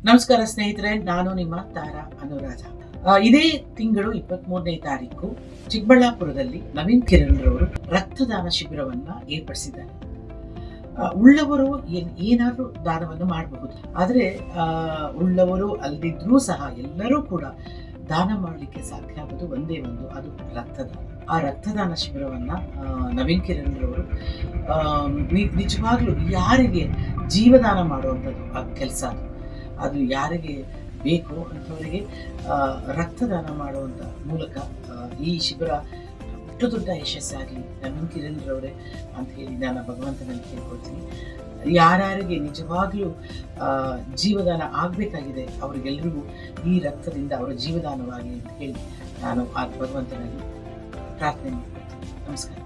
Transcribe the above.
ನಮಸ್ಕಾರ ಸ್ನೇಹಿತರೆ, ನಾನು ನಿಮ್ಮ ತಾರಾ ಅನುರಾಧ. ಇದೇ ತಿಂಗಳು 23ನೇ ತಾರೀಕು ಚಿಕ್ಕಬಳ್ಳಾಪುರದಲ್ಲಿ ನವೀನ್ ಕಿರಣ್ ರವರು ರಕ್ತದಾನ ಶಿಬಿರವನ್ನ ಏರ್ಪಡಿಸಿದ್ದಾರೆ. ಉಳ್ಳವರು ಏನಾದ್ರೂ ದಾನವನ್ನು ಮಾಡಬಹುದು, ಆದರೆ ಉಳ್ಳವರು ಅಲ್ಲದಿದ್ರೂ ಸಹ ಎಲ್ಲರೂ ಕೂಡ ದಾನ ಮಾಡಲಿಕ್ಕೆ ಸಾಧ್ಯ ಆಗೋದು ಒಂದೇ ಒಂದು, ಅದು ರಕ್ತದಾನ. ಆ ರಕ್ತದಾನ ಶಿಬಿರವನ್ನ ನವೀನ್ ಕಿರಣ್ ರವರು ನಿಜವಾಗ್ಲೂ ಯಾರಿಗೆ ಜೀವದಾನ ಮಾಡುವಂಥದ್ದು ಆ ಕೆಲಸ, ಅದು ಯಾರಿಗೆ ಬೇಕು ಅಂಥವರಿಗೆ ರಕ್ತದಾನ ಮಾಡುವಂಥ ಮೂಲಕ ಈ ಶಿಬಿರ ದೊಡ್ಡ ಯಶಸ್ಸಾಗಲಿ ನವೀನ್ ಕಿರಣ್ ರವರೇ ಅಂತ ಹೇಳಿ ನಾನು ಭಗವಂತನಲ್ಲಿ ಕೇಳ್ಕೊಳ್ತೀನಿ. ಯಾರ್ಯಾರಿಗೆ ನಿಜವಾಗ್ಲೂ ಜೀವದಾನ ಆಗಬೇಕಾಗಿದೆ ಅವರಿಗೆಲ್ಲರಿಗೂ ಈ ರಕ್ತದಿಂದ ಅವರ ಜೀವದಾನವಾಗಿ ಅಂತ ಹೇಳಿ ನಾನು ಆ ಭಗವಂತನಲ್ಲಿ ಪ್ರಾರ್ಥನೆ ಮಾಡ್ಕೊಳ್ತೀನಿ. ನಮಸ್ಕಾರ.